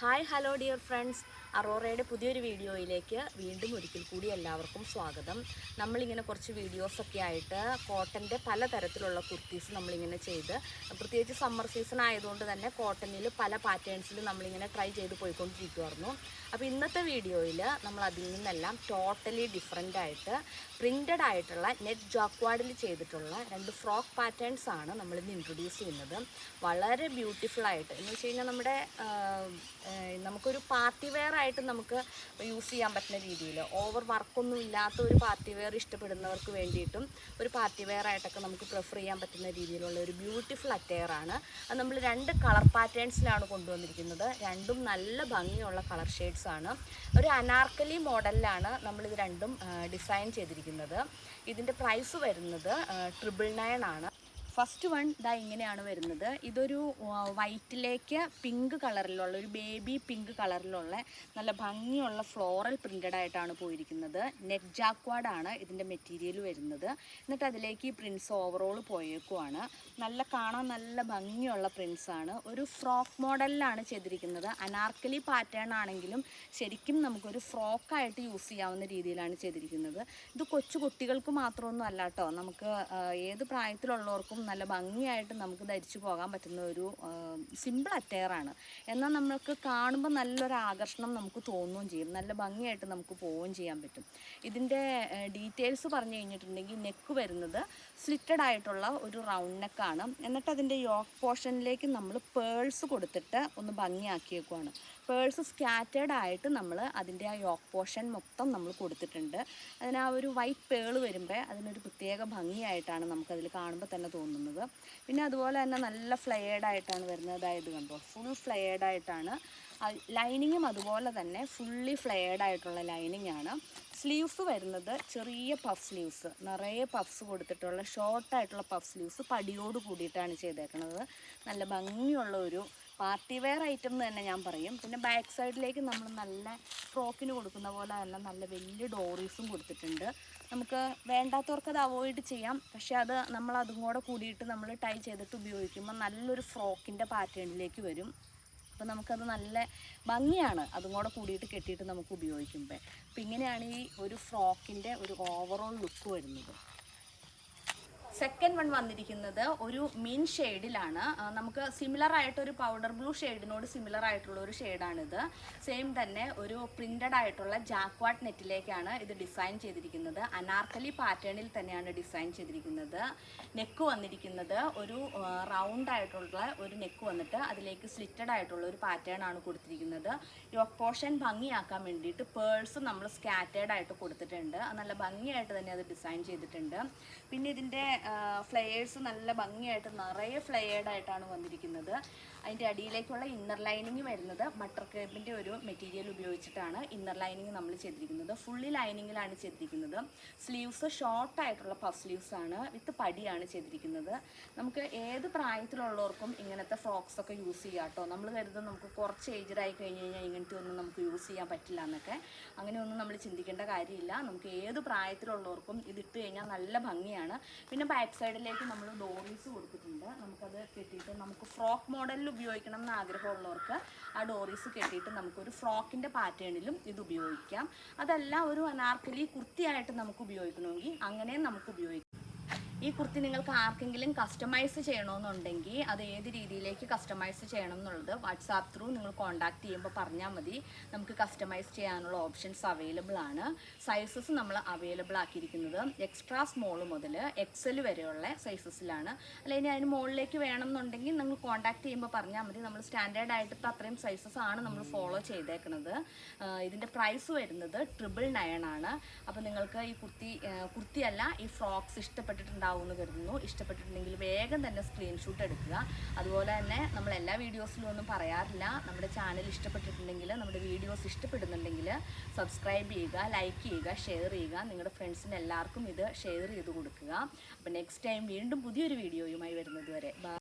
Hi hello dear friends, അറോറയുടെ പുതിയൊരു വീഡിയോയിലേക്ക് വീണ്ടും ഒരിക്കൽ കൂടി എല്ലാവർക്കും സ്വാഗതം. നമ്മളിങ്ങനെ കുറച്ച് വീഡിയോസൊക്കെ ആയിട്ട് കോട്ടൻ്റെ പലതരത്തിലുള്ള കുർത്തീസ് നമ്മളിങ്ങനെ ചെയ്ത്, പ്രത്യേകിച്ച് സമ്മർ സീസൺ ആയതുകൊണ്ട് തന്നെ കോട്ടണിൽ പല പാറ്റേൺസിൽ നമ്മളിങ്ങനെ ട്രൈ ചെയ്ത് പോയിക്കൊണ്ടിരിക്കുമായിരുന്നു. അപ്പോൾ ഇന്നത്തെ വീഡിയോയിൽ നമ്മൾ അതിൽ നിന്നെല്ലാം ടോട്ടലി ഡിഫറെൻ്റ് ആയിട്ട് പ്രിൻ്റഡ് ആയിട്ടുള്ള നെറ്റ് ജാക്വാർഡിൽ ചെയ്തിട്ടുള്ള 2 ഫ്രോക്ക് പാറ്റേൺസ് ആണ് നമ്മളിന്ന് ഇൻട്രൊഡ്യൂസ് ചെയ്യുന്നത്. വളരെ ബ്യൂട്ടിഫുൾ ആയിട്ട് എന്ന് വെച്ച് കഴിഞ്ഞാൽ നമ്മുടെ നമുക്കൊരു പാർട്ടി വെയർ ആയിട്ട് നമുക്ക് യൂസ് ചെയ്യാൻ പറ്റുന്ന രീതിയിൽ, ഓവർ വർക്കൊന്നും ഇല്ലാത്ത ഒരു പാർട്ടി വെയർ ഇഷ്ടപ്പെടുന്നവർക്ക് വേണ്ടിയിട്ടും ഒരു പാർട്ടി വെയർ ആയിട്ടൊക്കെ നമുക്ക് പ്രിഫർ ചെയ്യാൻ പറ്റുന്ന രീതിയിലുള്ള ഒരു ബ്യൂട്ടിഫുൾ അറ്റയർ ആണ്. അത് നമ്മൾ 2 കളർ പാറ്റേൺസിലാണ് കൊണ്ടുവന്നിരിക്കുന്നത്. രണ്ടും നല്ല ഭംഗിയുള്ള കളർ ഷെയ്ഡ്സ് ആണ്. ഒരു അനാർക്കലി മോഡലിലാണ് നമ്മളിത് രണ്ടും ഡിസൈൻ ചെയ്തിരിക്കുന്നത്. ഇതിൻ്റെ പ്രൈസ് വരുന്നത് 999 ആണ്. ഫസ്റ്റ് വൺ ഇതാ ഇങ്ങനെയാണ് വരുന്നത്. ഇതൊരു വൈറ്റിലേക്ക് പിങ്ക് കളറിലുള്ള, ഒരു ബേബി പിങ്ക് കളറിലുള്ള നല്ല ഭംഗിയുള്ള ഫ്ലോറൽ പ്രിൻ്റഡ് ആയിട്ടാണ് പോയിരിക്കുന്നത്. നെറ്റ് ജാക്വാർഡാണ് ഇതിൻ്റെ മെറ്റീരിയൽ വരുന്നത്. എന്നിട്ട് അതിലേക്ക് ഈ പ്രിൻസ് ഓവറോൾ പോയേക്കുവാണ്. കാണാൻ നല്ല ഭംഗിയുള്ള പ്രിൻസാണ്. ഒരു ഫ്രോക്ക് മോഡലിലാണ് ചെയ്തിരിക്കുന്നത്. അനാർക്കലി പാറ്റേൺ ആണെങ്കിലും ശരിക്കും നമുക്കൊരു ഫ്രോക്കായിട്ട് യൂസ് ചെയ്യാവുന്ന രീതിയിലാണ് ചെയ്തിരിക്കുന്നത്. ഇത് കൊച്ചു കുട്ടികൾക്ക് മാത്രമൊന്നും അല്ല കേട്ടോ, നമുക്ക് ഏത് പ്രായത്തിലുള്ളവർക്കും നല്ല ഭംഗിയായിട്ട് നമുക്ക് ധരിച്ചു പോകാൻ പറ്റുന്ന ഒരു സിമ്പിൾ അറ്റയറാണ്. എന്നാൽ നമുക്ക് കാണുമ്പോൾ നല്ലൊരു ആകർഷണം നമുക്ക് തോന്നുകയും ചെയ്യും. നല്ല ഭംഗിയായിട്ട് നമുക്ക് പോവുകയും ചെയ്യാൻ പറ്റും. ഇതിൻ്റെ ഡീറ്റെയിൽസ് പറഞ്ഞു കഴിഞ്ഞിട്ടുണ്ടെങ്കിൽ, നെക്ക് വരുന്നത് സ്ലിറ്റഡ് ആയിട്ടുള്ള ഒരു റൗണ്ട് നെക്കാണ്. എന്നിട്ട് അതിൻ്റെ യോക്ക് പോർഷനിലേക്ക് നമ്മൾ പേൾസ് കൊടുത്തിട്ട് ഒന്ന് ഭംഗിയാക്കിയേക്കുവാണ്. പേൾസ് സ്കാറ്റേഡ് ആയിട്ട് നമ്മൾ അതിൻ്റെ ആ യോക്ക് പോർഷൻ മൊത്തം നമ്മൾ കൊടുത്തിട്ടുണ്ട്. അതിന് ആ ഒരു വൈറ്റ് പേൾ വരുമ്പോൾ അതിനൊരു പ്രത്യേക ഭംഗിയായിട്ടാണ് നമുക്കതിൽ കാണുമ്പോൾ തന്നെ തോന്നുന്നത്. പിന്നെ അതുപോലെ തന്നെ നല്ല ഫ്ലെയർഡായിട്ടാണ് വരുന്നത്. അതായത് കണ്ടോ, ഫുൾ ഫ്ലെയർഡായിട്ടാണ്. ലൈനിങ്ങും അതുപോലെ തന്നെ ഫുള്ളി ഫ്ലെയർഡായിട്ടുള്ള ലൈനിങ് ആണ്. സ്ലീവ്സ് വരുന്നത് ചെറിയ പഫ് സ്ലീവ്സ്, നിറയെ പഫ്സ് കൊടുത്തിട്ടുള്ള ഷോർട്ടായിട്ടുള്ള പഫ് സ്ലീവ്സ് പടിയോട് കൂടിയിട്ടാണ് ചെയ്തേക്കുന്നത്. നല്ല ഭംഗിയുള്ള ഒരു പാർട്ടി വെയർ ഐറ്റം എന്ന് തന്നെ ഞാൻ പറയും. പിന്നെ ബാക്ക് സൈഡിലേക്ക് നമ്മൾ നല്ല ഫ്രോക്കിന് കൊടുക്കുന്ന പോലെ തന്നെ നല്ല വലിയ ഡോറീസും കൊടുത്തിട്ടുണ്ട്. നമുക്ക് വേണ്ടാത്തവർക്ക് അത് അവോയ്ഡ് ചെയ്യാം, പക്ഷേ അത് നമ്മൾ അതും കൂടെ കൂടിയിട്ട് നമ്മൾ ടൈ ചെയ്തിട്ട് ഉപയോഗിക്കുമ്പോൾ നല്ലൊരു ഫ്രോക്കിൻ്റെ പാറ്റേണിലേക്ക് വരും. അപ്പോൾ നമുക്കത് നല്ല ഭംഗിയാണ് അതും കൂടെ കൂടിയിട്ട് കെട്ടിയിട്ട് നമുക്ക് ഉപയോഗിക്കുമ്പോൾ. അപ്പോൾ ഇങ്ങനെയാണ് ഈ ഒരു ഫ്രോക്കിൻ്റെ ഒരു ഓവറോൾ ലുക്ക് വരുന്നത്. സെക്കൻഡ് വൺ വന്നിരിക്കുന്നത് ഒരു മിൻ ഷെയ്ഡിലാണ്. നമുക്ക് സിമിലർ ആയിട്ടൊരു പൗഡർ ബ്ലൂ ഷെയ്ഡിനോട് സിമിലർ ആയിട്ടുള്ള ഒരു ഷെയ്ഡാണിത്. സെയിം തന്നെ ഒരു പ്രിൻ്റഡ് ആയിട്ടുള്ള ജാക്വാർഡ് നെറ്റിലേക്കാണ് ഇത് ഡിസൈൻ ചെയ്തിരിക്കുന്നത്. അനാർക്കലി പാറ്റേണിൽ തന്നെയാണ് ഡിസൈൻ ചെയ്തിരിക്കുന്നത്. നെക്ക് വന്നിരിക്കുന്നത് ഒരു റൗണ്ട് ആയിട്ടുള്ള ഒരു നെക്ക് വന്നിട്ട് അതിലേക്ക് സ്ലിറ്റഡ് ആയിട്ടുള്ള ഒരു പാറ്റേൺ ആണ് കൊടുത്തിരിക്കുന്നത്. യോക്ക് പോർഷൻ ഭംഗിയാക്കാൻ വേണ്ടിയിട്ട് പേൾസ് നമ്മൾ സ്കാറ്റേഡ് ആയിട്ട് കൊടുത്തിട്ടുണ്ട്. നല്ല ഭംഗിയായിട്ട് തന്നെ അത് ഡിസൈൻ ചെയ്തിട്ടുണ്ട്. പിന്നെ ഇതിൻ്റെ ഫ്ലെയേഴ്സ് നല്ല ഭംഗിയായിട്ട് നിറയെ ഫ്ലെയേർഡ് ആയിട്ടാണ് വന്നിരിക്കുന്നത്. അതിൻ്റെ അടിയിലേക്കുള്ള ഇന്നർ ലൈനിങ് വരുന്നത് ബട്ടർ ക്രേപ്പിൻ്റെ ഒരു മെറ്റീരിയൽ ഉപയോഗിച്ചിട്ടാണ് ഇന്നർ ലൈനിങ് നമ്മൾ ചെയ്തിരിക്കുന്നത്. ഫുള്ളി ലൈനിങ്ങിലാണ് ചെയ്തിരിക്കുന്നത്. സ്ലീവ്സ് ഷോർട്ടായിട്ടുള്ള പഫ് സ്ലീവ്സ് ആണ്, വിത്ത് പടിയാണ് ചെയ്തിരിക്കുന്നത്. നമുക്ക് ഏത് പ്രായത്തിലുള്ളവർക്കും ഇങ്ങനത്തെ ഫ്രോക്സൊക്കെ യൂസ് ചെയ്യാം കേട്ടോ. നമ്മൾ കരുതും നമുക്ക് കുറച്ച് ഏജ്ഡ് ആയി കഴിഞ്ഞ് കഴിഞ്ഞാൽ ഇങ്ങനത്തെ ഒന്നും നമുക്ക് യൂസ് ചെയ്യാൻ പറ്റില്ല എന്നൊക്കെ. അങ്ങനെയൊന്നും നമ്മൾ ചിന്തിക്കേണ്ട കാര്യമില്ല. നമുക്ക് ഏത് പ്രായത്തിലുള്ളവർക്കും ഇതിട്ട് കഴിഞ്ഞാൽ നല്ല ഭംഗിയാണ്. പിന്നെ ബാക്ക് സൈഡിലേക്ക് നമ്മൾ ഡോറീസ് കൊടുത്തിട്ടുണ്ട്. നമുക്കത് കെട്ടിയിട്ട് നമുക്ക് ഫ്രോക്ക് മോഡലിൽ ഉപയോഗിക്കണം എന്ന് ആഗ്രഹമുള്ളവർക്ക് ആ ഡോറീസ് കെട്ടിയിട്ട് നമുക്കൊരു ഫ്രോക്കിൻ്റെ പാറ്റേണിലും ഇത് ഉപയോഗിക്കാം. അതല്ല ഒരു അനാർക്കലി കുർത്തിയായിട്ട് നമുക്ക് ഉപയോഗിക്കണമെങ്കിൽ അങ്ങനെയും നമുക്ക് ഉപയോഗിക്കാം. ഈ കുർത്തി നിങ്ങൾക്ക് ആർക്കെങ്കിലും കസ്റ്റമൈസ് ചെയ്യണമെന്നുണ്ടെങ്കിൽ അത് ഏത് രീതിയിലേക്ക് കസ്റ്റമൈസ് ചെയ്യണം എന്നുള്ളത് വാട്സാപ്പ് ത്രൂ നിങ്ങൾ കോൺടാക്ട് ചെയ്യുമ്പോൾ പറഞ്ഞാൽ മതി. നമുക്ക് കസ്റ്റമൈസ് ചെയ്യാനുള്ള ഓപ്ഷൻസ് അവൈലബിൾ ആണ്. സൈസസ് നമ്മൾ അവൈലബിൾ ആക്കിയിരിക്കുന്നത് എക്സ്ട്രാ സ്മോൾ മുതൽ എക്സൽ വരെയുള്ള സൈസസിലാണ്. അല്ലെങ്കിൽ അതിന് മുകളിലേക്ക് വേണമെന്നുണ്ടെങ്കിൽ നിങ്ങൾ കോൺടാക്ട് ചെയ്യുമ്പോൾ പറഞ്ഞാൽ മതി. നമ്മൾ സ്റ്റാൻഡേർഡ് ആയിട്ട് ഇപ്പോൾ അത്രയും സൈസസ് ആണ് നമ്മൾ ഫോളോ ചെയ്തേക്കുന്നത്. ഇതിൻ്റെ പ്രൈസ് വരുന്നത് 999 ആണ്. അപ്പോൾ നിങ്ങൾക്ക് ഈ കുർത്തിയല്ല ഈ ഫ്രോക്സ് ഇഷ്ടപ്പെട്ടിട്ടുണ്ടാവും എന്ന് കരുതുന്നു. ഇഷ്ടപ്പെട്ടിട്ടുണ്ടെങ്കിൽ വേഗം തന്നെ സ്ക്രീൻഷോട്ട് എടുക്കുക. അതുപോലെ തന്നെ നമ്മൾ എല്ലാ വീഡിയോസിലും ഒന്നും പറയാറില്ല. നമ്മുടെ ചാനൽ ഇഷ്ടപ്പെട്ടിട്ടുണ്ടെങ്കിൽ, നമ്മുടെ വീഡിയോസ് ഇഷ്ടപ്പെടുന്നുണ്ടെങ്കിൽ സബ്സ്ക്രൈബ് ചെയ്യുക, ലൈക്ക് ചെയ്യുക, ഷെയർ ചെയ്യുക. നിങ്ങളുടെ ഫ്രണ്ട്സിന് എല്ലാവർക്കും ഇത് ഷെയർ ചെയ്ത് കൊടുക്കുക. അപ്പോൾ നെക്സ്റ്റ് ടൈം വീണ്ടും പുതിയൊരു വീഡിയോയുമായി വരുന്നത് വരെ ബൈ.